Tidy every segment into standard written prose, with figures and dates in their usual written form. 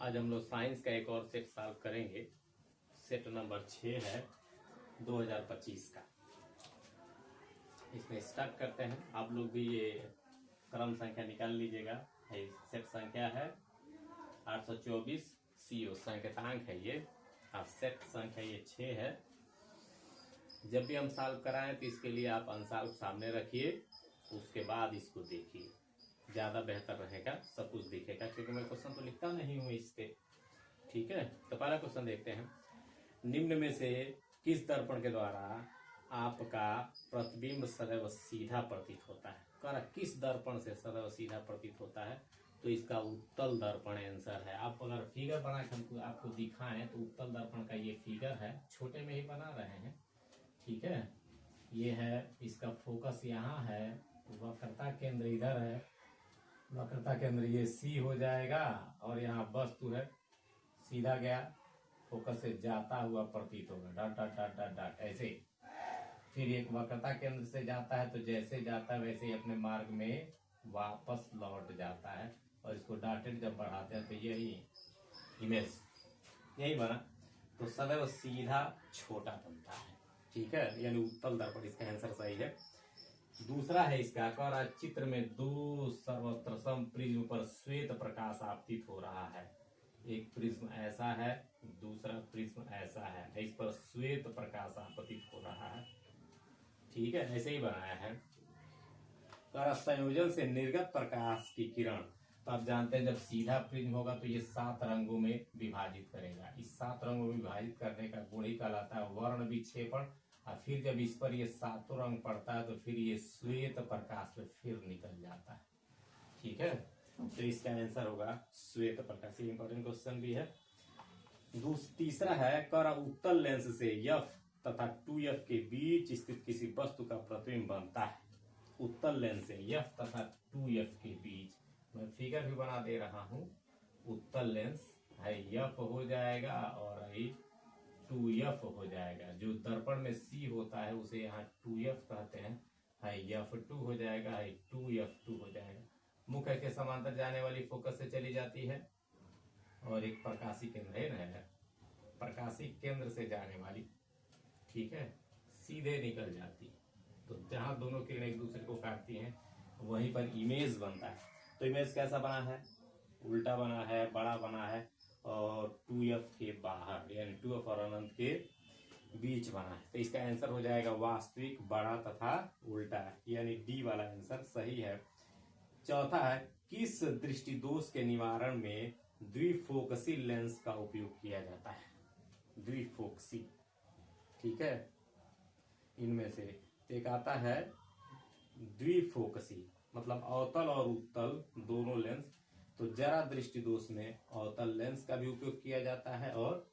आज हम लोग साइंस का एक और सेट सॉल्व करेंगे। सेट नंबर 6 है 2025 का। इसमें स्टार्ट करते हैं। आप लोग भी ये क्रम संख्या निकाल लीजिएगा। सेट संख्या है 824, CO संकेतांक है ये, और सेट संख्या ये 6 है। जब भी हम सॉल्व कराएं तो इसके लिए आप अंशांक सामने रखिए, उसके बाद इसको देखिए, ज़्यादा बेहतर रहेगा, सब कुछ दिखेगा, क्योंकि मैं क्वेश्चन तो लिखता नहीं हूँ इस पे। ठीक है, तो पहला क्वेश्चन देखते हैं। निम्न में से किस दर्पण के द्वारा आपका प्रतिबिंब सदैव सीधा प्रतीत होता है? कह किस दर्पण से सदैव सीधा प्रतीत होता है, तो इसका उत्तल दर्पण आंसर है। आप अगर फिगर बना के हमको आपको दिखाएं तो उत्तल दर्पण का ये फिगर है, छोटे में ही बना रहे हैं। ठीक है, ये है, इसका फोकस यहाँ है, वक्रता केंद्र इधर है, वक्रता केंद्र ये C हो जाएगा, और यहाँ वस्तु है, सीधा गया, फोकस से जाता हुआ प्रतीत होगा, dot dot dot dot dot ऐसे। फिर एक वक्रता केंद्र से जाता है, तो जैसे जाता है वैसे ही अपने मार्ग में वापस लौट जाता है, और इसको डॉटेड जब बढ़ाते हैं तो यही इमेज यही बना, तो सदैव सीधा छोटा बनता है। ठीक है, यानी उत्तल दर्पण, इसका आंसर सही है। दूसरा है इसका, कह चित्र में दो सर्वत्र सम प्रिज्म पर श्वेत प्रकाश आपतित हो रहा है। एक प्रिज्म ऐसा है, दूसरा प्रिज्म ऐसा है, इस पर श्वेत प्रकाश आपतित हो रहा है। ठीक है, ऐसे ही बनाया है। कह संयोजन से निर्गत प्रकाश की किरण, तो आप जानते हैं जब सीधा प्रिज्म होगा तो ये 7 रंगों में विभाजित करेगा। इस 7 रंगों में विभाजित करने का गुण ही कहलाता है वर्ण विक्षेपण। और फिर जब इस पर ये 7 रंग पड़ता है तो फिर ये श्वेत प्रकाश में फिर निकल जाता है। ठीक है, तो इसका आंसर होगा श्वेत प्रकाश। ये इंपॉर्टेंट क्वेश्चन भी है। तीसरा है, कर उत्तल लेंस से F तथा 2F के बीच स्थित किसी वस्तु का प्रतिबिंब बनता है। उत्तल लेंस से F तथा 2F के बीच, मैं फिगर भी बना दे रहा हूं। उत्तल लेंस है F हो जाएगा और 2F हो जाएगा। जो दर्पण में C होता है उसे यहाँ 2F कहते हैं, है F2 हो जाएगा, है 2F2 हो जाएगा। मुख्य के समांतर जाने वाली फोकस से चली जाती है, और एक प्रकाशी केंद्र है ना, प्रकाशी केंद्र से जाने वाली, ठीक है, सीधे निकल जाती है। तो जहां दोनों किरणें एक दूसरे को काटती हैं वहीं पर इमेज बनता है। तो इमेज कैसा बना है? उल्टा बना है, बड़ा बना है, और 2F के बाहर, यानी 2F और अनंत के बीच बना है। तो इसका आंसर हो जाएगा वास्तविक, बड़ा तथा उल्टा, यानी डी वाला आंसर सही है। चौथा है, किस दृष्टि दोष के निवारण में द्विफोकसी लेंस का उपयोग किया जाता है? द्विफोकसी, ठीक है, इनमें से एक आता है द्विफोकसी, मतलब अवतल और उत्तल दोनों लेंस। तो जरा दृष्टि दोष में अवतल लेंस का भी उपयोग किया जाता है और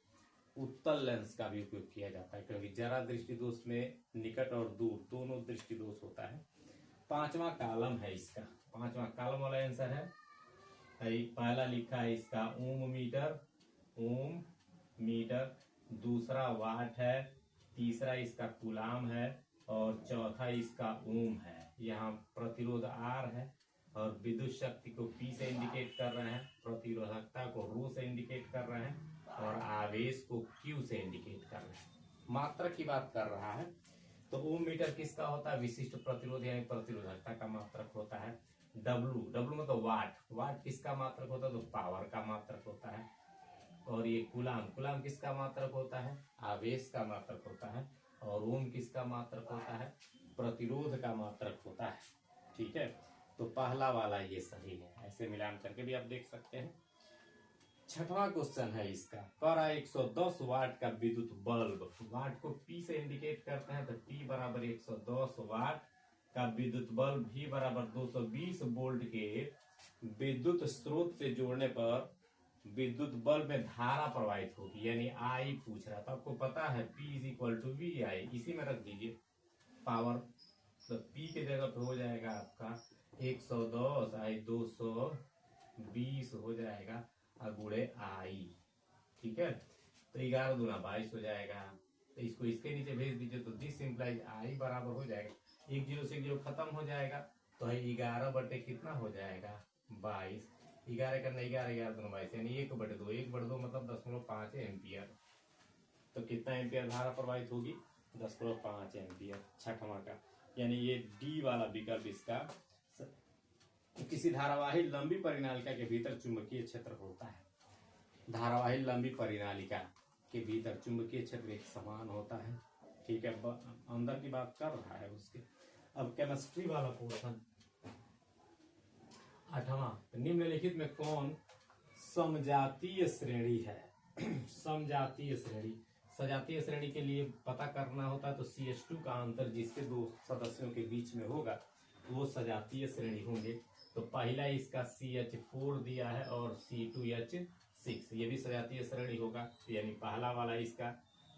उत्तल लेंस का भी उपयोग किया जाता है, क्योंकि जरा दृष्टि दोष में निकट और दूर दोनों दृष्टि दोष होता है। 5वां कॉलम है इसका, 5वां कॉलम वाला आंसर है। पहला लिखा है इसका ओम मीटर, दूसरा वाट है, तीसरा इसका कूलाम है, और चौथा इसका ओम है। यहाँ प्रतिरोध R है, और विद्युत शक्ति को P से इंडिकेट कर रहे हैं, प्रतिरोधकता को ρ से इंडिकेट कर रहे हैं, और आवेश को Q से इंडिकेट कर रहे हैं। मात्रक की बात कर रहा है, तो ओम मीटर किसका होता है? विशिष्ट प्रतिरोध यानी प्रतिरोधकता का मात्रक होता है। W मतलब वाट किसका मात्रक होता है? तो पावर का मात्रक होता है। और ये कूलाम किसका मात्रक होता है? आवेश का मात्रक होता है। और ओम किसका मात्रक होता है? प्रतिरोध का मात्रक होता है। ठीक है, तो पहला वाला ये सही है। ऐसे मिलान करके भी आप देख सकते हैं। 6वां क्वेश्चन है इसका, कर 110 वाट का विद्युत बल्ब, वाट को P से इंडिकेट करते हैं, तो P बराबर 110 वाट का विद्युत बल्ब V बराबर 220 वोल्ट के विद्युत स्रोत से जोड़ने पर विद्युत बल्ब में धारा प्रवाहित होगी, यानी I पूछ रहा था। तो आपको पता है P = VI, इसी में रख दीजिए पावर, तो P के जगह पे हो जाएगा आपका 110 I 220 हो जाएगा, गुणे I। ठीक है, तो 11 दूना 22 हो जाएगा। तो इसको इसके नीचे भेज दीजिए, तो दिस इंप्लाइज I बराबर हो जाएगा, 1 0 से 1 0 खत्म हो जाएगा, तो है 11 बटे कितना हो जाएगा? 22। 11 करना 11 11 दोनों 22 यानी 1/2 1/2 मतलब 10.5 एम्पियर। तो कितना एम्पियर धारा प्रवाहित होगी? 10.5 एम्पियर। छठवां का यानी ये डी वाला विकल्प इसका किसी धारावाही लंबी परिनालिका के भीतर चुंबकीय क्षेत्र होता है। धारावाही लंबी परिनालिका के भीतर चुंबकीय क्षेत्र एक समान होता है। ठीक है, अंदर की बात कर रहा है उसके। अब केमिस्ट्री वाला पोर्शन 8वां, निम्नलिखित में कौन समजातीय श्रेणी है? समजातीय श्रेणी, सजातीय श्रेणी के लिए पता करना होता है तो CH2 का अंतर जिसके दो सदस्यों के बीच में होगा वो सजातीय श्रेणी होंगे। तो पहला इसका CH4 दिया है और C2H6, ये भी सजातीय श्रेणी होगा। यानी पहला वाला इसका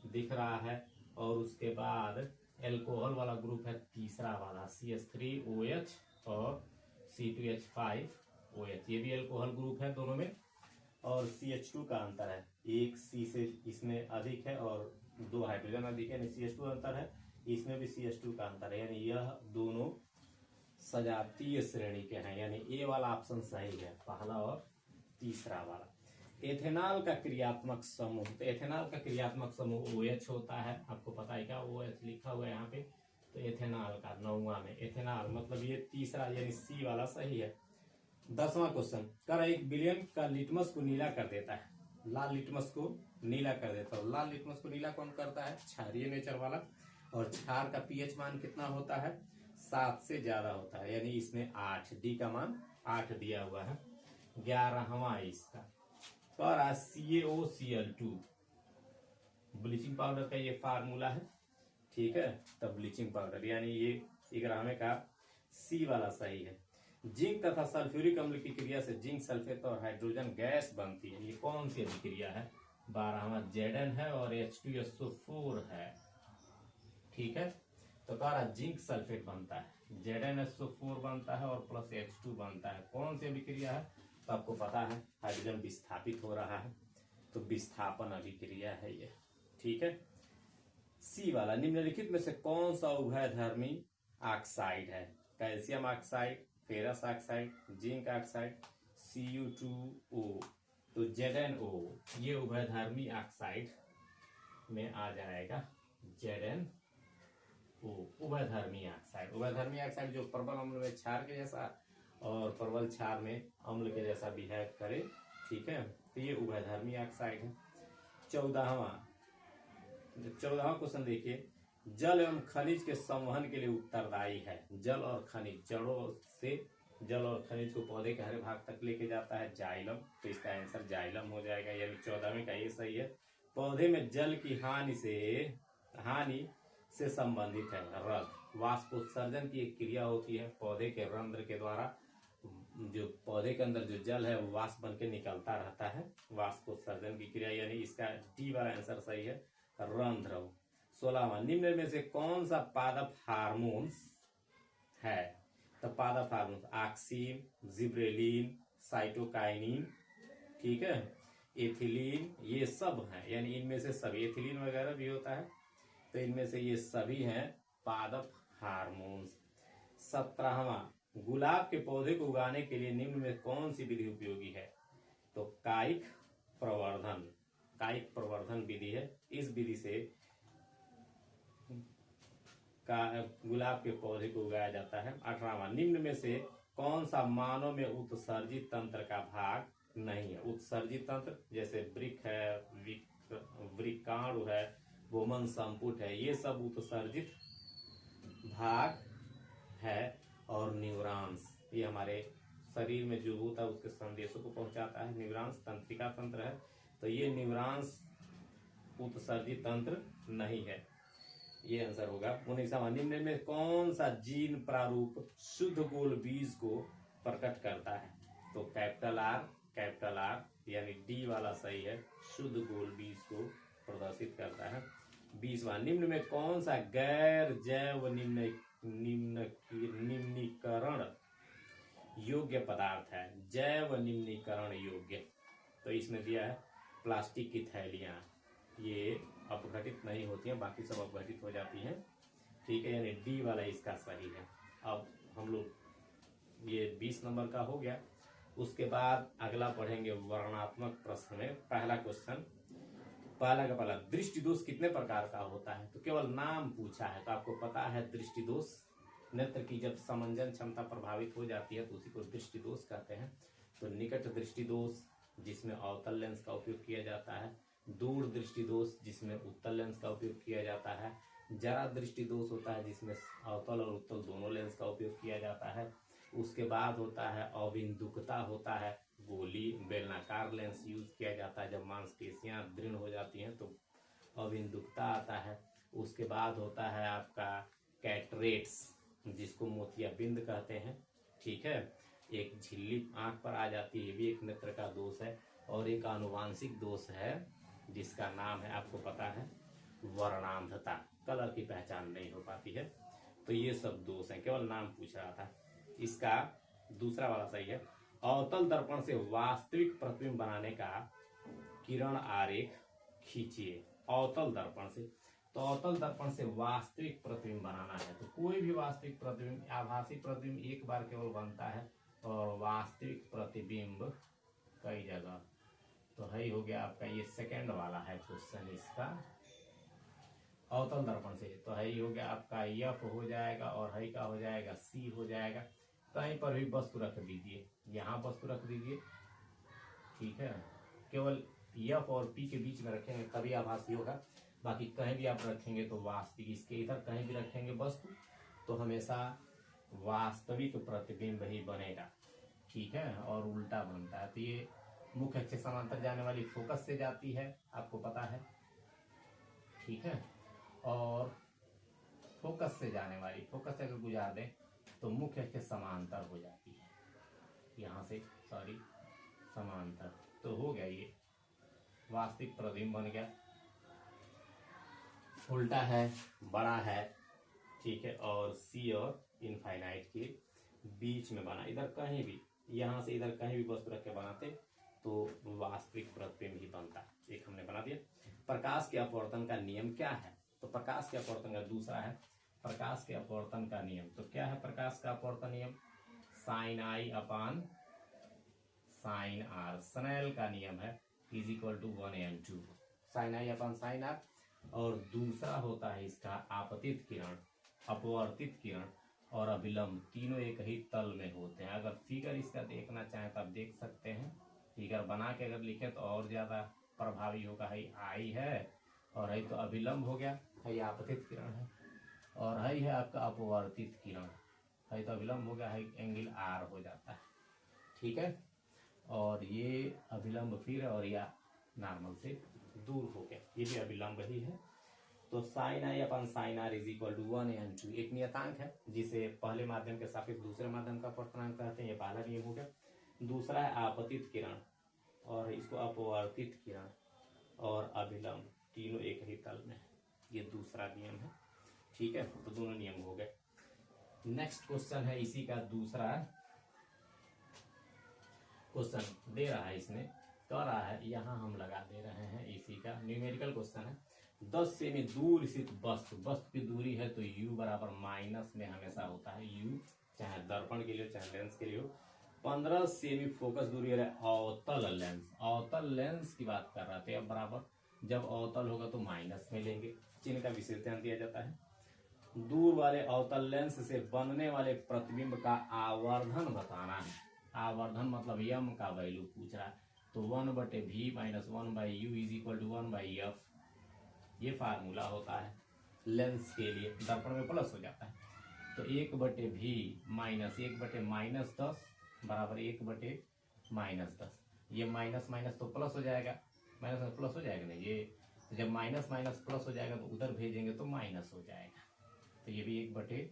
दिख रहा है और उसके बाद एल्कोहल वाला ग्रुप है तीसरा वाला CH3OH और C2H5OH, ये भी एल्कोहल ग्रुप है दोनों में। और CH2 का अंतर है, एक C से इसमें अधिक है और 2 हाइड्रोजन अधिक है, यानी CH2 अंतर है, इसमें भी CH2 का अंतर है, यानी यह दोनों सजातीय श्रेणी के हैं। यानी ए वाला ऑप्शन सही है, पहला और तीसरा वाला। एथेनॉल का क्रियात्मक समूह, तो एथेनॉल का क्रियात्मक समूह OH होता है, आपको पता है क्या? OH लिखा हुआ है यहाँ पे। तो एथेनॉल का 9वां में एथेनॉल मतलब ये तीसरा यानी C वाला सही है। 10वां क्वेश्चन, कर 1 विलियन का लिटमस को नीला कर देता है। लाल लिटमस को नीला कर देता है। लाल लिटमस को नीला कौन करता है? क्षारीय नेचर वाला। और क्षार का pH मान कितना होता है? 7 से ज्यादा होता है, यानी इसमें 8, डी का मान 8 दिया हुआ है। 11वां इसका कर CaOCl2, ब्लीचिंग पाउडर का ये फार्मूला है। ठीक है, तब ब्लीचिंग पाउडर यानी ये 11वें का C वाला सही है। जिंक तथा सल्फ्यूरिक अम्ल की क्रिया से जिंक सल्फेट और हाइड्रोजन गैस बनती है, ये कौन सी अभिक्रिया है? 12वां Zn है और H2SO4 है। ठीक है, तो कह रहा जिंक सल्फेट बनता है, ZnSO4 बनता है और प्लस H2 बनता है। कौन सी अभिक्रिया है? तो आपको पता है हाइड्रोजन विस्थापित हो रहा है, तो विस्थापन अभिक्रिया है ये। ठीक है, C वाला, निम्नलिखित में से कौन सा उभयधर्मी ऑक्साइड है? Calcium oxide, ferrous oxide, zinc oxide, Cu2O। तो ZnO ये उभयधर्मी ऑक्साइड में आ जाएगा। ZnO उभयधर्मी ऑक्साइड। उभयधर्मी ऑक्साइड जो प्रबल अम्ल में क्षार के जैसा और प्रबल क्षार में अम्ल के जैसा बिहेव करे। ठीक है, तो ये उभयधर्मी ऑक्साइड है। 14वां क्वेश्चन देखिए, जल एवं खनिज के संवहन के लिए उत्तरदायी है। जल और खनिज, जड़ों से जल और खनिज को पौधे के हरे भाग तक लेके जाता है जाइलम, तो इसका आंसर जाइलम हो जाएगा, यानी 14वें का ये सही है। पौधे में जल की हानि से संबंधित है रक्त। वाष्पोत्सर्जन की एक क्रिया होती है पौधे के रंध्र के द्वारा, जो पौधे के अंदर जो जल है वो वाष्प बन के निकलता रहता है, वाष्पोत्सर्जन की क्रिया, यानी इसका डी वाला आंसर सही है, रंध्र। 16वां, निम्न में से कौन सा पादप हार्मोन्स है? तो पादप हार्मोन्स ऑक्सीन, जिब्रेलिन, साइटोकाइनिन, ठीक है, एथिलीन, ये सब हैं, यानी इनमें से सभी, एथिलीन वगैरह भी होता है, तो इनमें से ये सभी हैं पादप हार्मोन्स। 17वां, गुलाब के पौधे को उगाने के लिए निम्न में कौन सी विधि उपयोगी है? तो कायिक प्रवर्धन विधि है। इस विधि से गुलाब के पौधे को उगाया जाता है। 18वां, निम्न में से कौन सा मानव में उत्सर्जित तंत्र का भाग नहीं है? उत्सर्जित तंत्र जैसे वृक्क है, वृक्काणु है, वोमन संपुट है, ये सब उत्सर्जित भाग है। और न्यूरॉन्स, ये हमारे शरीर में जो होता है उसके संदेशों को पहुंचाता है। न्यूरॉन्स तंत्रिका तंत्र है, तो ये न्यूरॉन्स उत्सर्जित तंत्र नहीं है, ये आंसर होगा। 19वां, निम्न में कौन सा जीन प्रारूप शुद्ध गोल बीज को प्रकट करता है? तो कैपिटल आर यानी डी वाला सही है, शुद्ध गोल बीज को प्रदर्शित करता है। 20वां, निम्न में कौन सा गैर जैव निम्नीकरण योग्य पदार्थ है? जैव निम्नीकरण योग्य, तो इसमें दिया है प्लास्टिक की थैलियां, ये अपघटित नहीं होती हैं, बाकी सब अपघटित हो जाती हैं। ठीक है, यानी डी वाला इसका सही है। अब हम लोग ये 20 नंबर का हो गया। उसके बाद अगला पढ़ेंगे वर्णनात्मक प्रश्न में पहला क्वेश्चन, पहला का पहला, दृष्टि दोष कितने प्रकार का होता है? तो केवल नाम पूछा है, तो आपको पता है दृष्टि दोष नेत्र की जब समंजन क्षमता प्रभावित हो जाती है तो उसी को दृष्टि दोष कहते हैं। तो निकट दृष्टि दोष जिसमें अवतल लेंस का उपयोग किया जाता है, दूर दृष्टि दोष जिसमें उत्तल लेंस का उपयोग किया जाता है, जरा दृष्टि दोष होता है जिसमें अवतल और उत्तल दोनों लेंस का उपयोग किया जाता है। उसके बाद होता है अविंदुकता होता है, गोली बेलनाकार लेंस यूज किया जाता है जब मांसपेशियां दृढ़ हो जाती हैं तो अविंदुकता आता है। उसके बाद होता है आपका कैटरेट्स जिसको मोतियाबिंद कहते हैं, ठीक है, एक झिल्ली आंख पर आ जाती है, ये भी एक नेत्र का दोष है। और एक आनुवांशिक दोष है जिसका नाम है, आपको पता है, वर्णांधता, कलर की पहचान नहीं हो पाती है। तो ये सब दोष हैं, केवल नाम पूछ रहा था। इसका दूसरा वाला सही है, अवतल दर्पण से वास्तविक प्रतिबिंब बनाने का किरण आरेख खींचिए। अवतल दर्पण से, तो अवतल दर्पण से वास्तविक प्रतिबिंब बनाना है, तो कोई भी वास्तविक प्रतिबिंब, आभासी प्रतिबिंब एक बार केवल बनता है और वास्तविक प्रतिबिंब कई जगह। तो है हो गया आपका, ये सेकंड वाला है क्वेश्चन इसका, अवतल दर्पण से। तो है हो गया आपका एफ हो जाएगा और है का हो जाएगा सी हो जाएगा। कहीं पर भी वस्तु रख दीजिए, यहाँ वस्तु रख दीजिए, ठीक है, केवल एफ और पी के बीच में रखेंगे तभी आभासी होगा, बाकी कहीं भी आप रखेंगे तो वास्तविक, इसके इधर कहीं भी रखेंगे वस्तु तो हमेशा वास्तविक प्रतिबिंब ही बनेगा, ठीक है, और उल्टा बनता है। तो ये मुख्य अक्ष समांतर जाने वाली फोकस से जाती है, आपको पता है, ठीक है, और फोकस से जाने वाली, फोकस से अगर गुजार दें तो मुख्य अक्ष समांतर हो जाती है, यहाँ से सॉरी समांतर। तो हो गया, ये वास्तविक प्रतिबिंब बन गया, उल्टा है, बड़ा है, ठीक है, और सी और इनफाइनाइट के बीच में बना, इधर कहीं भी, यहाँ से इधर कहीं भी वस्तु रख के बनाते तो वास्तविक प्रतिबिंब ही बनता। एक हमने बना दिया। प्रकाश के अपवर्तन का नियम क्या है? तो प्रकाश के अपवर्तन का दूसरा है प्रकाश के अपवर्तन का नियम। तो क्या है प्रकाश का अपवर्तन नियम? Sine I upon sine R, Snell का नियम है, is equal to 1/2 sine I upon sine R. और दूसरा होता है इसका आपतित किरण, अपवर्तित किरण और अभिलंब, तीनों एक ही तल में होते हैं। अगर फिगर इसका देखना चाहें तो आप देख सकते हैं, फिगर बना के अगर लिखें तो और ज्यादा प्रभावी होगा। है आई है और है तो अभिलंब हो गया, है आपतित किरण है, और है आपका अपवर्तित किरण, है तो अभिलंब हो गया, है एंगल आर हो जाता है, ठीक है, और ये अभिलंब फिर और या नॉर्मल से दूर हो गया, ये भी अभिलंब ही है। तो sine I upon sine R is equal to 1/2 एक नियतांक है जिसे पहले माध्यम के सापेक्ष दूसरे माध्यम का अपवर्तनांक कहते हैं, ये पहला नियम हो गया। दूसरा है आपतित किरण और इसको अपवर्तित किरण और अभिलंब, तीनों एक ही तल में, ये दूसरा नियम है, ठीक है, तो दोनों नियम हो गए। नेक्स्ट क्वेश्चन है इसी का दूसरा क्वेश्चन दे रहा है, इसमें कह रहा है, यहाँ हम लगा दे रहे हैं, इसी का न्यूमेरिकल क्वेश्चन है। 10 सेमी दूर स्थित वस्तु की दूरी है तो u बराबर माइनस में हमेशा होता है, u चाहे दर्पण के लिए चाहे लेंस के लिए हो। 15 सेमी फोकस दूरी है अवतल लेंस, अवतल लेंस की बात कर रहा थे, अब बराबर जब अवतल होगा तो माइनस में लेंगे, चिन्ह का विशेष ध्यान दिया जाता है। दूर वाले अवतल लेंस से बनने वाले प्रतिबिंब का आवर्धन बताना है, आवर्धन मतलब यम का वैल्यू पूछ रहा है, तो 1/v minus 1/u is equal to 1/f, ये फार्मूला होता है लेंस के लिए, दर्पण में प्लस हो जाता है, तो 1/v माइनस 1/-10 बराबर 1/-10, ये माइनस माइनस तो प्लस हो जाएगा, माइनस में प्लस हो जाएगा नहीं, ये तो जब माइनस माइनस प्लस हो जाएगा तो उधर भेजेंगे तो माइनस हो जाएगा, तो ये भी 1/10,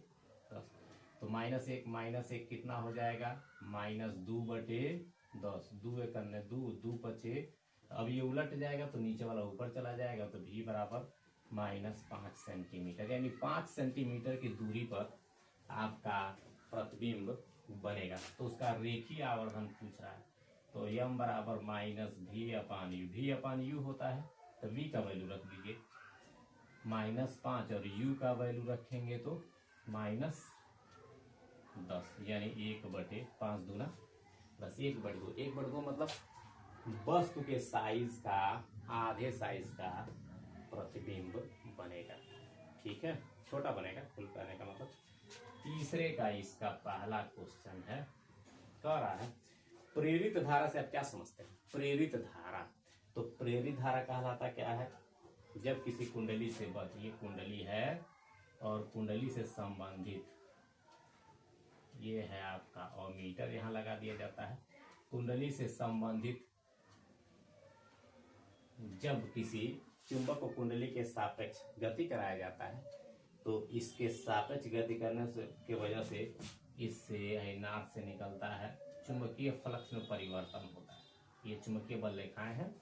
तो -1 कितना हो जाएगा, -2/10, 2 एक 2 × 2 अब ये उलट जाएगा तो नीचे वाला ऊपर चला जाएगा, तो v बराबर -5 सेंटीमीटर, यानी 5 सेंटीमीटर की दूरी पर आपका प्रतिबिंब बनेगा। तो उसका रेखीय आवर्धन पूछ रहा है, तो m बराबर -v/u, v/u होता है, तो v का वैल्यू रख दीजिए -5 और u का वैल्यू रखेंगे तो -10, यानी 1/5 दूना प्लस 1/2। 1/2 मतलब वस्तु के साइज का आधे साइज का प्रतिबिंब बनेगा। ठीक है, छोटा बनेगा, कुल करने का मतलब। तीसरे का इसका पहला क्वेश्चन है, कह रहा है प्रेरित धारा से आप क्या समझते हैं? प्रेरित धारा, तो प्रेरित धारा कहलाता क्या है? जब किसी कुंडली से बद्ध, ये कुंडली है और कुंडली से संबंधित ये है आपका ओमीटर, यहां लगा दिया जाता है। कुंडली से संबंधित जब किसी चुंबक को कुंडली के सापेक्ष गति कराया जाता है, तो इसके सापेक्ष गति करने से के वजह से इससे नाक से निकलता है, चुंबकीय फ्लक्स में परिवर्तन होता है। ये चुंबकीय बल रेखाएं हैं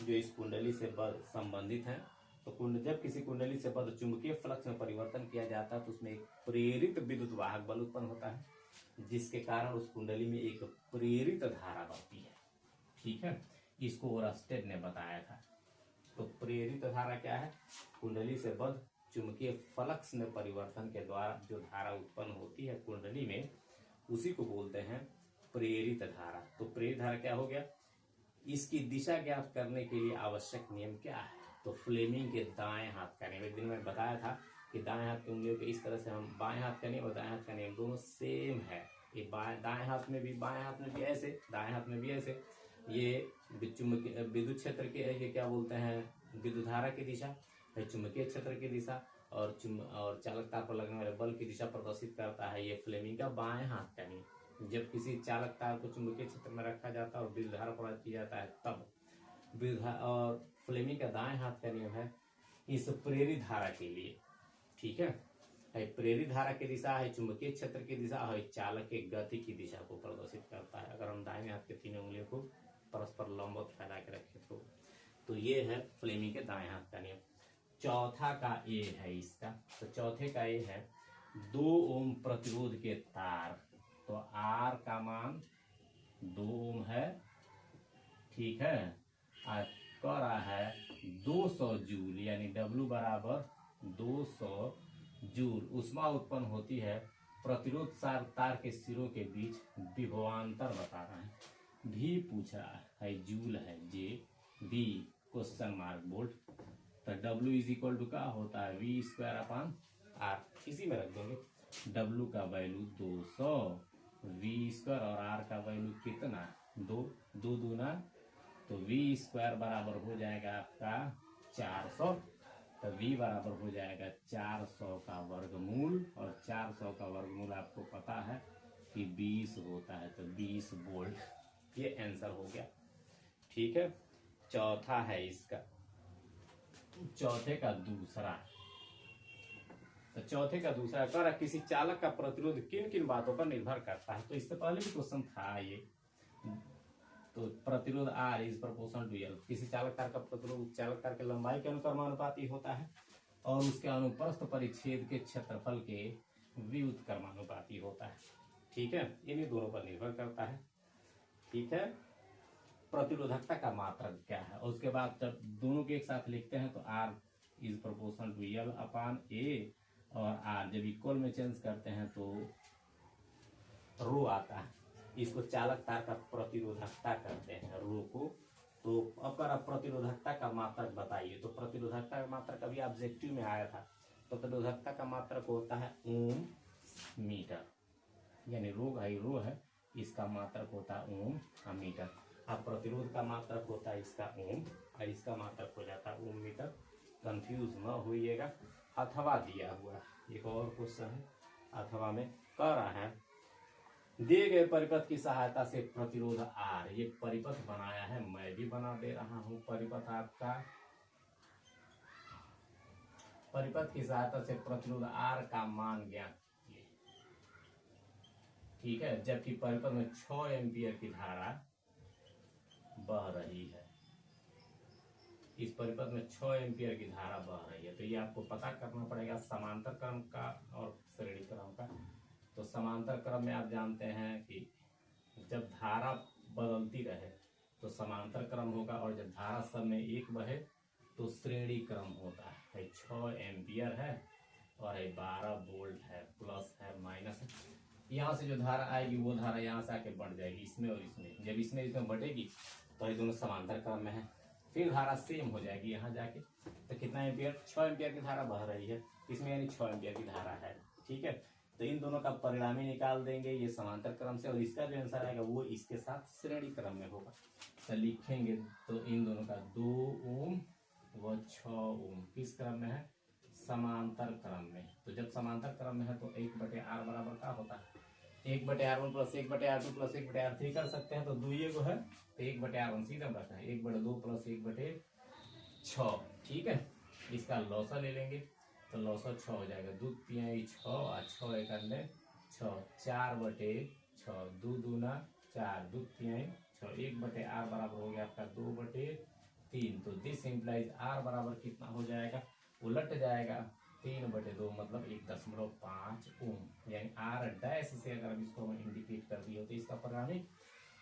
जो इस कुंडली से संबंधित हैं। तो जब किसी कुंडली से बद्ध चुंबकीय फ्लक्स में परिवर्तन किया जाता है तो उसमें एक प्रेरित विद्युत वाहक बल उत्पन्न होता है, जिसके कारण उस कुंडली में एक प्रेरित धारा बहती है। ठीक है, इसको ओरस्टेड ने बताया था। तो प्रेरित धारा क्या है? कुंडली से बद्ध चुंबकीय फ्लक्स में परिवर्तन के द्वारा जो धारा उत्पन्न होती है कुंडली में, उसी को बोलते हैं प्रेरित धारा। तो प्रेरित धारा क्या हो गया? इसकी दिशा ज्ञात करने के लिए आवश्यक नियम क्या है? तो फ्लेमिंग के दाएं हाथ का नियम। एक दिन मैं बताया था कि दाएं हाथ की उंगलियों के इस तरह से हम बाएं हाथ का नियम और दाएं हाथ का नियम दोनों सेम है। ये दाएं हाथ में भी, बाएं हाथ में भी ऐसे, दाएं हाथ में भी ऐसे। ये विद्युत क्षेत्र के, ये क्या बोलते हैं, विद्युत धारा की दिशा है, चुंबकीय क्षेत्र की दिशा और चालक तार पर लगने वाले बल की दिशा प्रदर्शित करता है ये फ्लेमिंग का बाएं हाथ का नियम। जब किसी चालक तार को चुंबकीय क्षेत्र में रखा जाता है और विद्युत धारा प्रदान की जाता है तब और फ्लेमिंग का दाएं हाथ का नियम है इस प्रेरित धारा के लिए। ठीक है, प्रेरित धारा की दिशा है चुंबकीय क्षेत्र की दिशा है, चालक के गति की दिशा को प्रदर्शित करता है। अगर हम दाहिने हाथ के तीनों उंगलियों को परस्पर लंबवत फैला के रखें तो ये है फ्लेमिंग के दाएं हाथ का नियम। चौथा का ए है इसका, तो चौथे का ए है 2 ओम प्रतिरोध के तार। तो आर का मान 2 ओम है। ठीक है, कह रहा है 200 जूल, यानी W बराबर 200 जूल ऊष्मा उत्पन्न होती है प्रतिरोध तार के सिरों के बीच विभवांतर बता रहा है। भी पूछ रहा है, जूल है, जे V क्वेश्चन मार्क बोल्ट। तो W इज इक्वल टू क्या होता है? V²/R। इसी में रख देंगे। W का वैल्यू 200, V² और R का वैल्यू कितना? 2 दूना, तो V² बराबर हो जाएगा आपका 400। तो V बराबर हो जाएगा 400 का वर्गमूल, और 400 का वर्गमूल आपको पता है कि 20 होता है, तो 20 वोल्ट। ये आंसर हो गया। ठीक है, चौथा है इसका। चौथे का दूसरा, तो चौथे का दूसरा कह रहा किसी चालक का प्रतिरोध किन किन बातों पर निर्भर करता है? तो इससे पहले भी क्वेश्चन था ये। तो प्रतिरोध R is proportional to L। किसी चालक तार का प्रतिरोध चालक तार के लंबाई के अनुक्रमानुपाती होता है और उसके अनुप्रस्थ परिच्छेद के क्षेत्रफल के व्युत्क्रमानुपाती होता है। ठीक है, इन्हीं दोनों पर निर्भर करता है। ठीक है, प्रतिरोधकता का मात्रक क्या है? और उसके बाद जब दोनों के एक साथ लिखते हैं तो R is proportional to L/A, और R जब इक्वल में चेंज करते हैं तो रो आता है। इसको चालक तार का प्रतिरोधकता कहते हैं, रो को। तो अब कर प्रतिरोधकता का मात्रक बताइए। तो प्रतिरोधकता का मात्रक अभी ऑब्जेक्टिव में आया था। प्रतिरोधकता का मात्रक होता है ओम मीटर, यानी रो है, इसका मात्रक होता है ओम मीटर। अब प्रतिरोध का मात्रक होता है इसका ओम, और इसका मात्रक हो जाता है ओम मीटर। कंफ्यूज न होइएगा। अथवा दिया हुआ एक और क्वेश्चन है, अथवा में कह रहा है दिए गए परिपथ की सहायता से प्रतिरोध R, ये परिपथ बनाया है, मैं भी बना दे रहा हूं परिपथ आपका। परिपथ की सहायता से प्रतिरोध R का मान ज्ञात कीजिए। ठीक है, जबकि परिपथ में 6 एम्पियर की धारा बह रही है। इस परिपथ में 6 एम्पियर की धारा बह रही है। तो ये आपको पता करना पड़ेगा समांतर क्रम का और श्रेणी क्रम का। तो समांतर क्रम में आप जानते हैं कि जब धारा बदलती रहे तो समांतर क्रम होगा, और जब धारा सब में एक बहे तो श्रेणी क्रम होता है। 6 एम्पियर है और 12 वोल्ट है, प्लस है माइनस है। यहाँ से जो धारा आएगी वो धारा यहाँ से आके बढ़ जाएगी इसमें और इसमें। जब इसमें बढ़ेगी तो ये दोनों समांतर क्रम में है। फिर धारा सेम हो जाएगी यहाँ जाके, तो कितना एम्पियर, 6 एम्पियर की धारा बह रही है इसमें, यानी 6 एम्पियर की धारा है। ठीक है, तो इन दोनों का परिणामी निकाल देंगे ये समांतर क्रम से, और इसका जो आंसर आएगा वो इसके साथ श्रेणी क्रम में होगा। तो लिखेंगे तो इन दोनों का 2 ओम व 6 ओम किस क्रम में है, समांतर क्रम में। तो जब समांतर क्रम में है तो 1/r बराबर क्या होता है, 1/r1 plus 1/r2 plus 1/r3 कर सकते हैं, तो 2 को है तो 1/r1 सीधा रखना है, 1/2 प्लस 1/6। ठीक है, इसका लौसा ले लेंगे तो लौसा 6 हो जाएगा, 2 तिहाई 6 और 6 एक अन्य 6, 4/6, 2 दूना 4, 2 तिहाई 6, 1/r बराबर हो गया आपका 2/3। तो दिस इम्प्लाइज r बराबर कितना हो जाएगा, उलट जाएगा 3/2 मतलब 1.5 ओम, यानी r डैश से अगर इसको हम इंडिकेट कर दिए तो इसका परिणामी,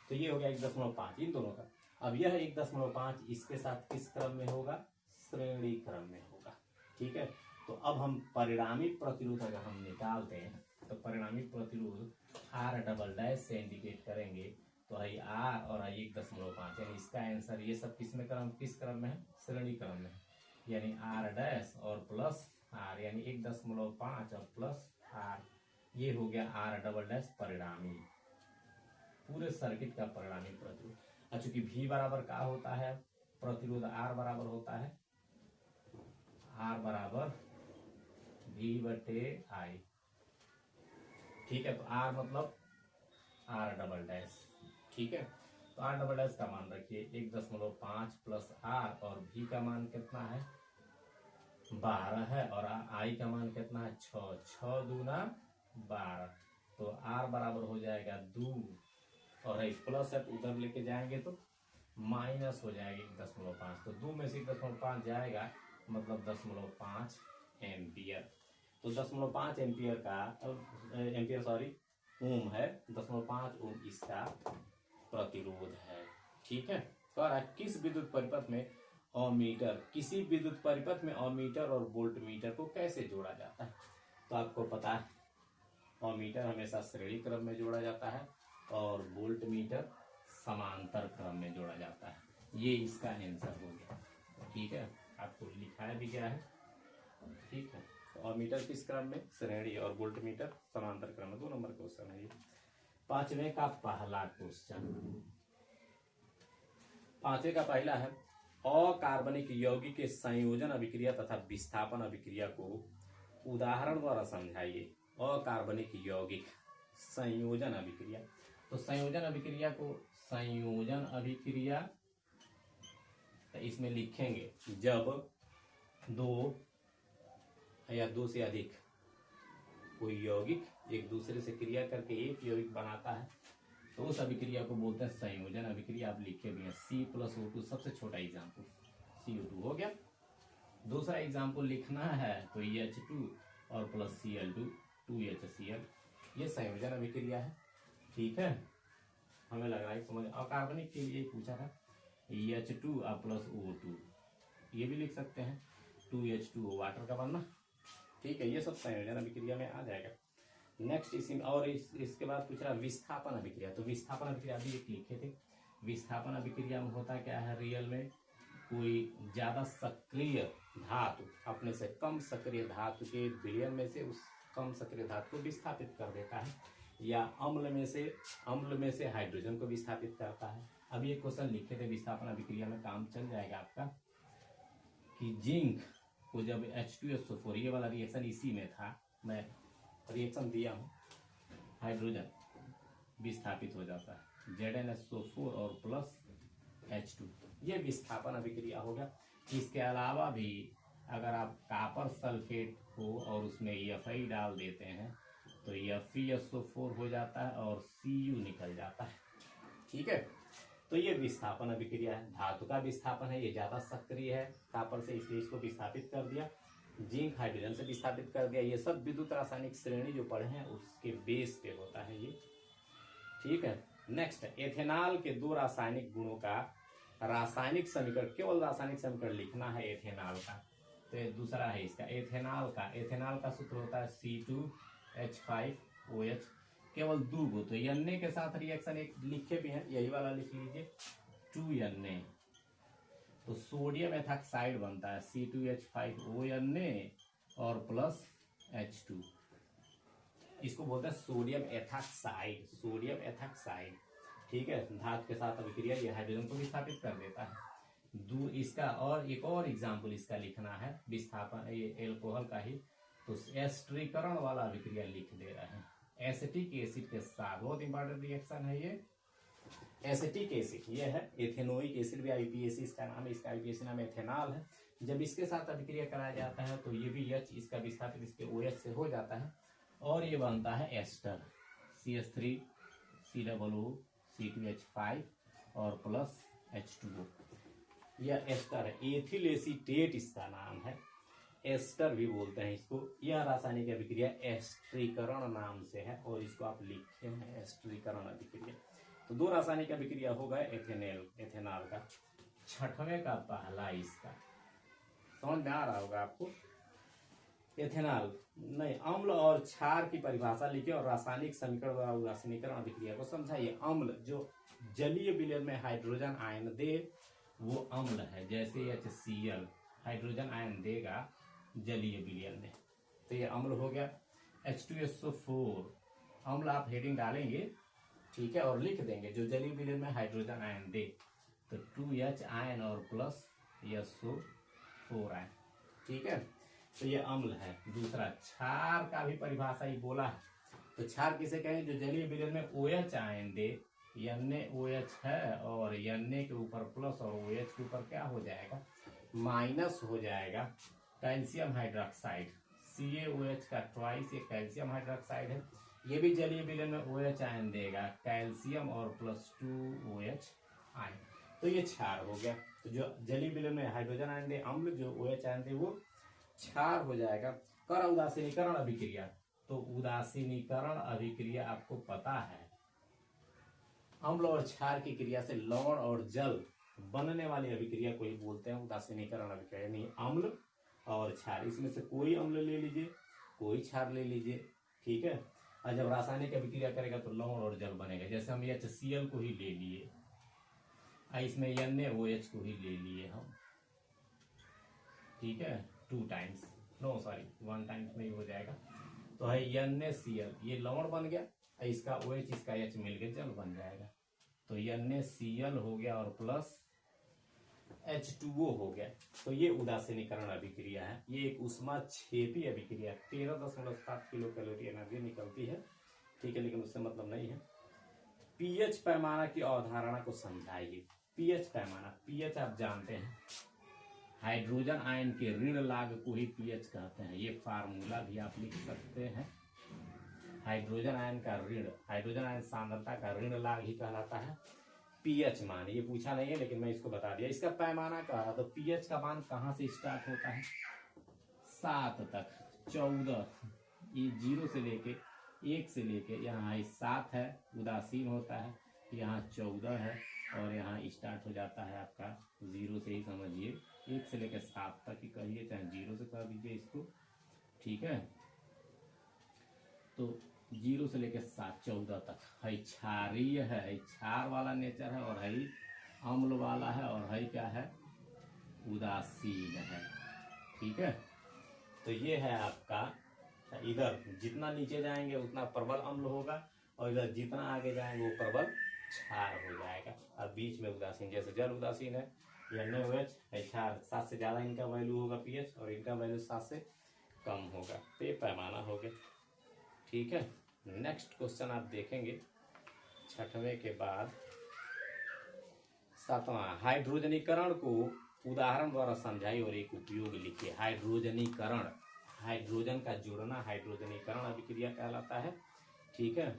तो ये हो गया 1.5 इन दोनों का। अब यह 1.5 इसके साथ किस क्रम में होगा, श्रेणी क्रम में होगा। ठीक है, तो अब हम परिणामी प्रतिरोध अगर हम निकालते हैं तो परिणामी प्रतिरोध r डबल डैश से इंडिकेट करेंगे, तो है r और है 1.5, यानी इसका आंसर ये सब किस क्रम में है, श्रेणी क्रम में, यानी r डैश और प्लस r, यानी 1.5 और प्लस r, ये हो गया r डबल डैश परिणामी, पूरे सर्किट का परिणामी प्रतिरोध। चूंकि V बराबर क्या होता है, प्रतिरोध R बराबर होता है, R बराबर V/I। ठीक है, तो R मतलब R डबल डैश। ठीक है, तो R डबल डैश का मान रखिए 1.5 प्लस R, और V का मान कितना है 12 है, और I का मान कितना है 6, 6 दूना 12, तो R बराबर हो जाएगा 2, और प्लस है तो उधर लेके जाएंगे तो माइनस हो जाएगी 1.5, तो 2 में से 1.5 जाएगा मतलब 0.5 एम्पियर। तो 0.5 एम्पियर का ओम है, 0.5 ओम इसका प्रतिरोध है। ठीक है, कह रहा है किस विद्युत परिपथ में अमीटर, किसी विद्युत परिपथ में अमीटर और वोल्टमीटर को कैसे जोड़ा जाता है। तो आपको पता है अमीटर हमेशा श्रेणी क्रम में जोड़ा जाता है और वोल्टमीटर समांतर क्रम में जोड़ा जाता है, ये इसका आंसर हो गया। ठीक है, आपको लिखाया भी गया है। ठीक है, तो अमीटर किस क्रम में, श्रेणी, और वोल्टमीटर समांतर क्रम में। 2 नंबर क्वेश्चन है ये। 5वें का पहला क्वेश्चन, 5वें का पहला है अकार्बनिक यौगिक के संयोजन अभिक्रिया तथा विस्थापन अभिक्रिया को उदाहरण द्वारा समझाइए। अकार्बनिक यौगिक संयोजन अभिक्रिया, तो संयोजन अभिक्रिया को, संयोजन अभिक्रिया तो इसमें लिखेंगे जब 2 या 2 से अधिक कोई यौगिक एक दूसरे से क्रिया करके एक यौगिक बनाता है तो उस अभिक्रिया को बोलते हैं संयोजन अभिक्रिया। आप लिखे भी हैं C+O2, सबसे छोटा एग्जाम्पल CO2 हो गया। दूसरा एग्जाम्पल लिखना है तो H2 और प्लस Cl2 2HCl, ये संयोजन अभिक्रिया है। ठीक है, हमें लग रहा है समझ। अकार्बनिक के लिए पूछा था H2 और प्लस O2, ये भी लिख सकते हैं 2H2O वाटर का बनना। ठीक है, ये सब संयोजन अभिक्रिया में आ जाएगा। नेक्स्ट इसके बाद पूछ रहा विस्थापन अभिक्रिया। तो विस्थापन अभिक्रिया भी एक लिखे थे। विस्थापन अभिक्रिया में होता क्या है, रियल में कोई ज्यादा सक्रिय धातु अपने से कम सक्रिय धातु के विलयन में से उस कम सक्रिय धातु को विस्थापित कर देता है, या अम्ल में से हाइड्रोजन को विस्थापित करता है। अभी एक क्वेश्चन लिखे थे विस्थापन अभिक्रिया में, काम चल जाएगा आपका, कि जिंक को जब H2SO4, ये वाला रिएक्शन इसी में था, मैं रिएक्शन दिया हूँ, हाइड्रोजन विस्थापित हो जाता है ZnSO4 और प्लस H2, ये विस्थापन अभिक्रिया हो गया। इसके अलावा भी अगर आप कॉपर सल्फेट को और उसमें Fe डाल देते हैं तो FeSO4 हो जाता है और Cu निकल जाता है। ठीक है, तो ये विस्थापन अभिक्रिया है। धातु का विस्थापन है, ये ज्यादा सक्रिय है कॉपर से, इसलिए इसको विस्थापित कर दिया। जिंक हाइड्रोजन से विस्थापित कर दिया। ये सब विद्युत रासायनिक श्रेणी जो पढ़े हैं उसके बेस पे होता है ये। ठीक है, नेक्स्ट एथेनॉल के 2 रासायनिक गुणों का रासायनिक समीकरण, केवल रासायनिक समीकरण लिखना है एथेनॉल का। तो ये दूसरा है इसका एथेनॉल का सूत्र होता है C2H5OH। केवल 2 गो। तो Na के साथ रिएक्शन एक लिखे भी हैं, यही वाला लिख लीजिए 2Na। तो सोडियम एथॉक्साइड बनता है C2H5ONa और प्लस H2। इसको बोलते हैं सोडियम एथॉक्साइड, सोडियम एथॉक्साइड। ठीक है, धातु के साथ अभिक्रिया ये हाइड्रोजन को विस्थापित कर देता है। इसका और एक और एग्जाम्पल इसका लिखना है विस्थापन, ये एल्कोहल का ही। तो एस्टरीकरण वाला अभिक्रिया लिख दे रहे हैं एसिटिक एसिड के साथ। बहुत इंपॉर्टेंट रिएक्शन है ये एसिटिक एसिड। ये है एथेनोइक एसिड भी आईपीएसी इसका नाम है, इसका आईपीएसी नाम एथेनॉल है। जब इसके साथ अभिक्रिया कराया जाता है तो ये भी H इसका विस्थापित इसके OH से हो जाता है और ये बनता है एस्टर CH3 COO C2H5 और प्लस H2O। यह एस्टर है, एथिल एसीटेट इसका नाम है, एस्टर भी बोलते हैं इसको। यह रासायनिक अभिक्रिया एस्टरीकरण नाम से है और इसको आप लिखे हैं एस्टरीकरण अभिक्रिया। तो 2 रासायनिक अभिक्रिया हो गए एथेनॉल का। छठवें का पहला इसका समझ में आ रहा होगा आपको। एथेनॉल नहीं, अम्ल और क्षार की परिभाषा लिखिए और रासायनिक समीकरण द्वारा उदासीनीकरण अभिक्रिया को समझाइए। अम्ल जो जलीय विलयन में हाइड्रोजन आयन दे वो अम्ल है, जैसे HCl हाइड्रोजन आयन देगा जलीय विलयन में, तो ये अम्ल हो गया। H2SO4 अम्ल आप हेडिंग डालेंगे, ठीक है, और लिख देंगे जो जलीय विलयन में हाइड्रोजन आयन दे। तो 2H आयन और प्लस SO4 आयन, ठीक है, तो ये अम्ल है। दूसरा क्षार का भी परिभाषा ही बोला है। तो क्षार किसे कहें, जो जलीय विलयन में OH आयन दे। NaOH है और Na के ऊपर प्लस और OH के ऊपर क्या हो जाएगा, माइनस हो जाएगा कैल्शियम हाइड्रोक्साइड। CaOH का ट्वाइस ये कैल्शियम हाइड्रोक्साइड है। ये भी जलीय विलयन में OH आयन देगा, कैल्शियम और प्लस 2OH आयन। तो ये क्षार हो गया। तो जो जलीय विलयन में हाइड्रोजन आयन दे अम्ल, जो OH आयन दे वो क्षार हो जाएगा। कर उदासीनीकरण अभिक्रिया, तो उदासीनीकरण अभिक्रिया आपको पता है, अम्ल और क्षार की क्रिया से लवण और जल बनने वाली अभिक्रिया को ही बोलते हैं उदासीनीकरण अभिक्रिया। यानी अम्ल और क्षार, इसमें से कोई अम्ल ले लीजिए, कोई क्षार ले लीजिए, ठीक है। और जब रासायनिक अभिक्रिया करेगा तो लवण और जल बनेगा। जैसे हम HCl को ही ले लिए, इसमें NaOH को ही ले लिए हम, ठीक है, 2 टाइम्स, नो सॉरी 1 टाइम्स में ही हो जाएगा। तो है NaCl, ये लवण बन गया, इसका OH इसका H मिलकर जल बन जाएगा। तो NaCl हो गया और प्लस H2O हो गया। तो ये उदासीनीकरण अभिक्रिया है। ये एक ऊष्माक्षेपी अभिक्रिया, 13.7 किलो कैलोरी एनर्जी निकलती है, ठीक है, लेकिन उससे मतलब नहीं है। पीएच पैमाना की अवधारणा को समझाइए। पीएच पैमाना, पीएच आप जानते हैं, हाइड्रोजन आयन के ऋण लाग को ही पीएच कहते हैं। ये फार्मूला भी आप लिख सकते हैं। हाइड्रोजन आयन का ऋण, हाइड्रोजन आयन सांद्रता का ऋण लाग ही कहलाता है पीएच मान। ये पूछा नहीं है लेकिन मैं इसको बता दिया। इसका पैमाना कहा, तो पीएच का मान कहाँ से स्टार्ट होता है, 7 तक, 14, ये 0 से लेके 1 से लेके यहाँ 7 है, उदासीन होता है, यहाँ 14 है और यहाँ स्टार्ट हो जाता है आपका 0 से ही समझिए, 1 से लेकर 7 तक ही कहिए, चाहे 0 से कह दीजिए इसको, ठीक है। तो 0 से लेकर 7, 14 तक है क्षारीय है, क्षार वाला नेचर है, और है अम्ल वाला है, और है क्या है, उदासीन है, ठीक है। तो ये है आपका, इधर जितना नीचे जाएंगे उतना प्रबल अम्ल होगा और इधर जितना आगे जाएंगे वो प्रबल क्षार हो जाएगा। और बीच में उदासीन, जैसे जल उदासीन है, NaOH है क्षार, 7 से ज्यादा इनका वैल्यू होगा पीएच और इनका वैल्यू 7 से कम होगा। तो ये पैमाना हो गया, ठीक है। नेक्स्ट क्वेश्चन आप देखेंगे 6वें के बाद 7वां, हाइड्रोजनीकरण को उदाहरण द्वारा समझाइए और एक उपयोग लिखिए। हाइड्रोजनीकरण, हाइड्रोजन का जुड़ना हाइड्रोजनीकरण अभिक्रिया कहलाता है, ठीक है।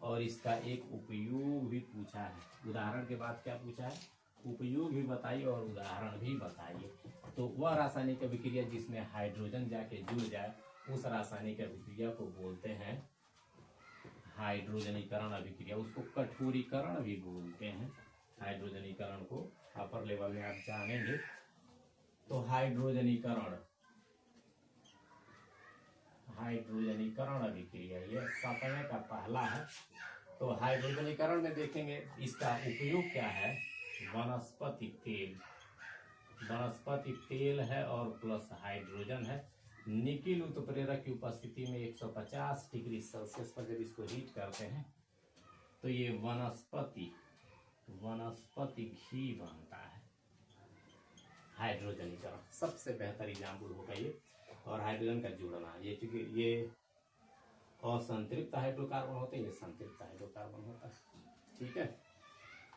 और इसका एक उपयोग भी पूछा है। उदाहरण के बाद क्या पूछा है, उपयोग भी बताइए और उदाहरण भी बताइए। तो वह रासायनिक अभिक्रिया जिसमें हाइड्रोजन जाके जुड़ जाए उस रासायनिक अभिक्रिया को बोलते हैं हाइड्रोजनीकरण अभिक्रिया। उसको कठोरीकरण भी बोलते हैं। हाइड्रोजनीकरण को अपर लेवल में आप जानेंगे। तो हाइड्रोजनीकरण, हाइड्रोजनीकरण अभिक्रिया, ये 7वें का पहला है। तो हाइड्रोजनीकरण में देखेंगे इसका उपयोग क्या है, वनस्पति तेल, वनस्पति तेल है और प्लस हाइड्रोजन है। निकिल उत्प्रेरक की उपस्थिति में 150 डिग्री सेल्सियस पर जब इसको हीट करते हैं तो ये वनस्पति घी बनता है। हाइड्रोजनीकरण सबसे बेहतर एग्जाम्पल होगा ये। और हाइड्रोजन का जुड़ना, ये चूंकि ये असंतृप्त हाइड्रोकार्बन होते हैं, ये संतृप्त हाइड्रोकार्बन होता है। ठीक है।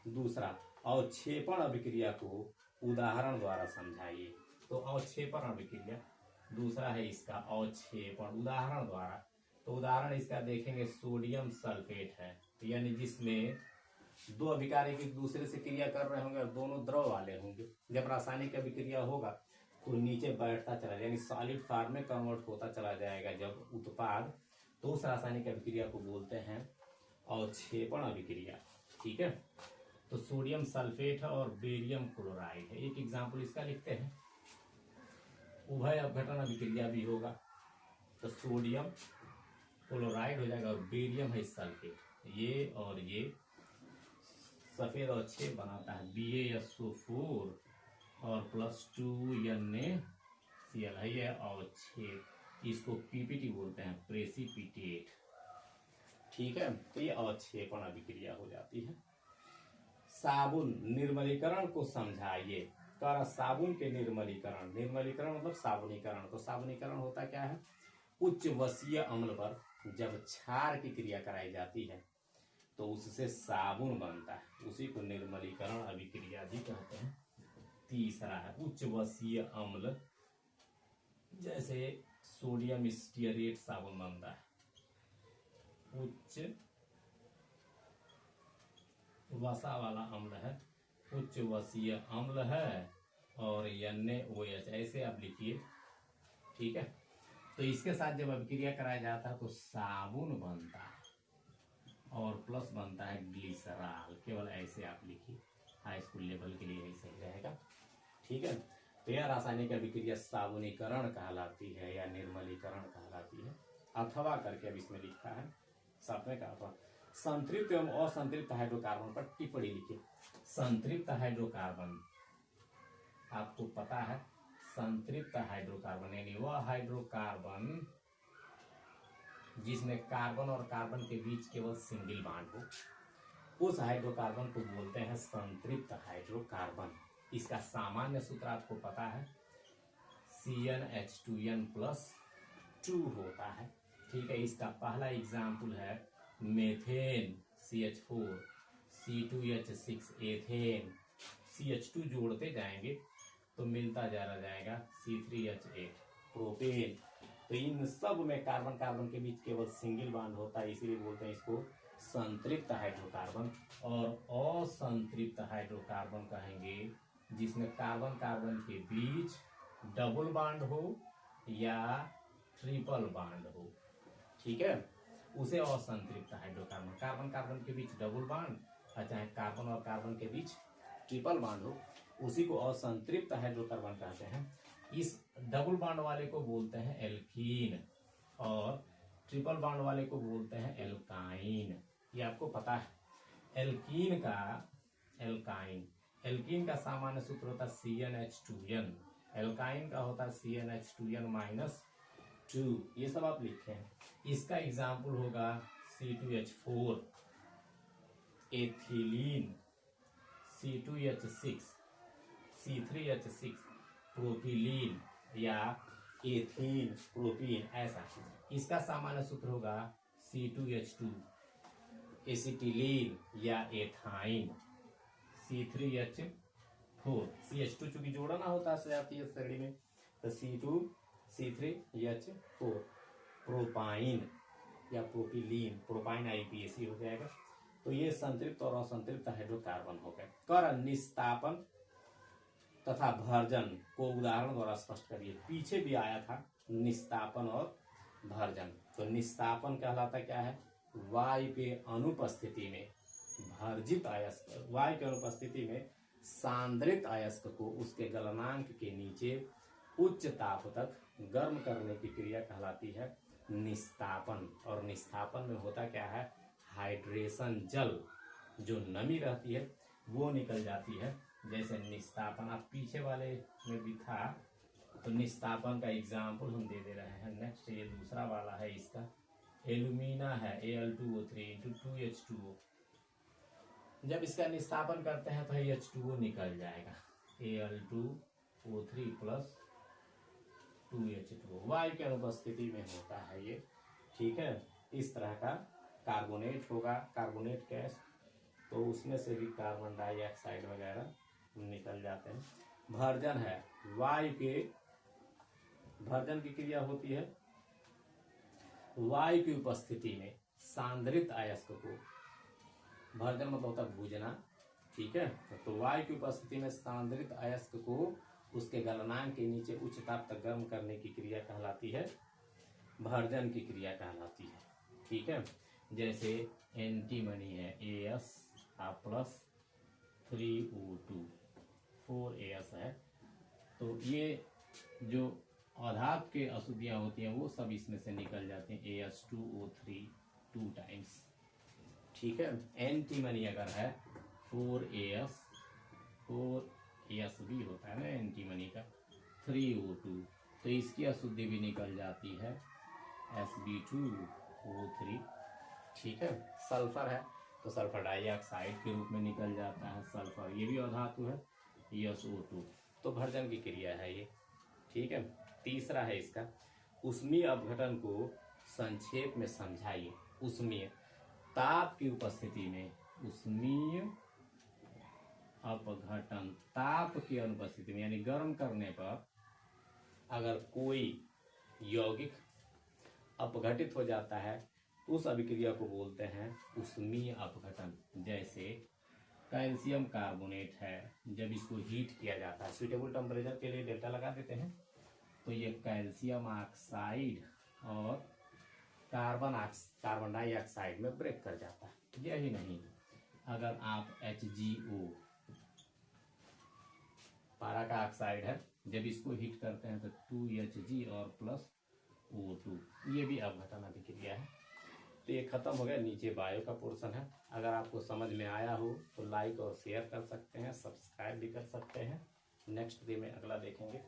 दूसरा, अवक्षेपण अभिक्रिया को उदाहरण द्वारा समझाइए। तो अवक्षेपण अभिक्रिया दूसरा है इसका अवक्षेपण उदाहरण द्वारा। तो उदाहरण इसका देखेंगे, सोडियम सल्फेट है, यानी जिसमें दो अभिकारक एक दूसरे से क्रिया कर रहे होंगे और दोनों द्रव वाले होंगे। जब रासायनिक अभिक्रिया होगा तो नीचे बैठता चला जाएगा, यानी सॉलिड फॉर्म में कन्वर्ट होता चला जाएगा जब उत्पाद, तो उस रासायनिक अभिक्रिया को बोलते हैं अवक्षेपण अभिक्रिया। ठीक है। तो सोडियम सल्फेट है और बेरियम क्लोराइड है। एक एग्जाम्पल इसका लिखते हैं। उभय अपघटन अभिक्रिया भी होगा, तो सोडियम क्लोराइड हो जाएगा और बेरियम है सल्फेट, ये और ये सफेद अवक्षेप बनाता है BaSO4 और प्लस 2NaCl है, ये अवक्षेप, इसको पीपीटी बोलते हैं, प्रेसिपिटेट। ठीक है। तो ये अवक्षेपण अभिक्रिया हो जाती है। साबुन निर्मलीकरण को समझाइए। कर साबुन के निर्मलीकरण, निर्मलीकरण मतलब साबुनीकरण। तो साबुनीकरण होता क्या है, उच्च वसीय अम्ल पर जब क्षार की क्रिया कराई जाती है तो उससे साबुन बनता है, उसी को निर्मलीकरण अभिक्रिया भी कहते हैं। तीसरा है उच्च वसीय अम्ल, जैसे सोडियम स्टीयरेट साबुन बनता है, उच्च वसा वाला अम्ल है, उच्च वसीय अम्ल है और NaOH, ऐसे आप लिखिए। ठीक है। तो इसके साथ जब अभिक्रिया कराया जाता है तो साबुन बनता है और प्लस बनता है ग्लिसरॉल, केवल ऐसे आप लिखिए, हाई स्कूल लेवल के लिए ऐसे ही रहेगा। ठीक है। तो यह रासायनिक अभिक्रिया साबुनीकरण कहलाती है या निर्मलीकरण कहलाती है। अथवा करके अब इसमें लिखा है 7वें का अथवा। संतृप्त एवं असंतृप्त हाइड्रोकार्बन पर टिप्पणी लिखिए। संतृप्त हाइड्रोकार्बन, आपको पता है संतृप्त हाइड्रोकार्बन यानी वह हाइड्रोकार्बन जिसमें कार्बन और कार्बन के बीच केवल सिंगल बॉन्ड हो, उस हाइड्रोकार्बन को बोलते हैं संतृप्त हाइड्रोकार्बन। इसका सामान्य सूत्र आपको पता है, CnH2n+2 होता है। ठीक है। इसका पहला एग्जाम्पल है methane CH4, C2H6 ethane, CH2 जोड़ते जाएंगे तो मिलता जा रहा जाएगा C3H8 प्रोपेन। तो इन सब में कार्बन कार्बन के बीच केवल सिंगल बॉन्ड होता है, इसीलिए बोलते हैं इसको संतृप्त हाइड्रोकार्बन। और असंतृप्त हाइड्रोकार्बन कहेंगे जिसमें कार्बन कार्बन के बीच डबल बॉन्ड हो या ट्रिपल बॉन्ड हो। ठीक है। उसे असंतृप्त हाइड्रोकार्बन, कार्बन कार्बन के बीच डबल बॉन्ड और चाहे कार्बन और कार्बन के बीच ट्रिपल बॉन्ड हो, उसी को असंतृप्त हाइड्रोकार्बन कहते हैं। इस डबल बॉन्ड वाले को बोलते हैं एल्कीन और ट्रिपल बॉन्ड वाले को बोलते हैं एल्काइन। ये आपको पता है। एल्कीन का सामान्य सूत्र होता है CnH2n, एल्काइन का होता है CnH2n-2। ये सब आप लिखे हैं। इसका एग्जाम्पल होगा C2H4 ethylene, C2H6 C3H6 propylene या एथीन प्रोपीन, ऐसा। इसका सामान्य सूत्र होगा C2H2 एसिटिलीन या एथाइन, C3H4 CH2 चूंकि जोड़ना होता है जाती है श्रेणी में, तो C2C3H4 प्रोपाइन या प्रोपिलीन, प्रोपाइन IPAC हो जाएगा। तो ये संतृप्त और असंतृप्त हाइड्रोकार्बन हो गए। कर निस्तापन तथा भर्जन को उदाहरण द्वारा स्पष्ट करिए। पीछे भी आया था निस्तापन और भर्जन। तो निस्तापन कहलाता क्या है, वायु के अनुपस्थिति में भर्जित अयस्क, वायु के अनुपस्थिति में सांद्रित अयस्क को उसके गलनांक के नीचे उच्च ताप तक गर्म करने की क्रिया कहलाती है निस्तापन। और निस्तापन में होता क्या है, हाइड्रेशन, जल जो नमी रहती है वो निकल जाती है। जैसे निस्तापन आप पीछे वाले में भी था, तो निस्तापन का एग्जाम्पल हम दे रहे हैं। नेक्स्ट ये दूसरा वाला है, इसका एल्यूमिना है, Al2O3 × 2H2O। जब इसका निस्तापन करते हैं तो H2O निकल जाएगा, Al2O3 + 2H2O। वायु की अनुपस्थिति में होता है ये, ठीक है। इस तरह का कार्बोनेट होगा, कार्बोनेट गैस, तो उसमें से भी कार्बन डाइऑक्साइड वगैरह निकल जाते हैं। भर्जन है, वायु के भर्जन की क्रिया होती है वायु की उपस्थिति में सांद्रित अयस्क को, भर्जन मतलब होता है भूजना, ठीक है। तो वायु की उपस्थिति में सांद्रित अयस्क को उसके गलनांक के नीचे उच्च ताप तक गर्म करने की क्रिया कहलाती है भर्जन की क्रिया कहलाती है, ठीक है। जैसे एंटीमनी है, As + 3O2 4As है। तो ये जो अधातु के अशुद्धियां होती हैं वो सब इसमें से निकल जाती हैं, As2O3 2 टाइम्स, ठीक है। एंटीमनी अगर है 4As भी होता है ना एंटीमनी का, 3O2, तो इसकी अशुद्धि भी निकल जाती है Sb2O3, ठीक है। सल्फर है तो सल्फर डाइऑक्साइड के रूप में निकल जाता है सल्फर, ये भी अधातु है, SO2। तो भर्जन की क्रिया है ये, ठीक है। तीसरा है इसका ऊष्मीय अपघटन को संक्षेप में समझाइए। ऊष्मीय ताप की उपस्थिति में, ऊष्मीय अपघटन ताप की अनुपस्थिति में, यानी गर्म करने पर अगर कोई यौगिक अपघटित हो जाता है उस अभिक्रिया को बोलते हैं ऊष्मीय अपघटन। जैसे कैल्शियम कार्बोनेट है, जब इसको हीट किया जाता है, सुइटेबल टेम्परेचर के लिए डेल्टा लगा देते हैं, तो ये कैल्शियम ऑक्साइड और कार्बन डाइऑक्साइड में ब्रेक कर जाता है। यही नहीं, अगर आप HgO पारा का ऑक्साइड है, जब इसको हीट करते हैं तो 2Hg और +O2, ये भी अपघटन अभिक्रिया है। तो ये खत्म हो गया, नीचे बायो का पोर्शन है। अगर आपको समझ में आया हो तो लाइक और शेयर कर सकते हैं, सब्सक्राइब भी कर सकते हैं। नेक्स्ट डे में अगला देखेंगे।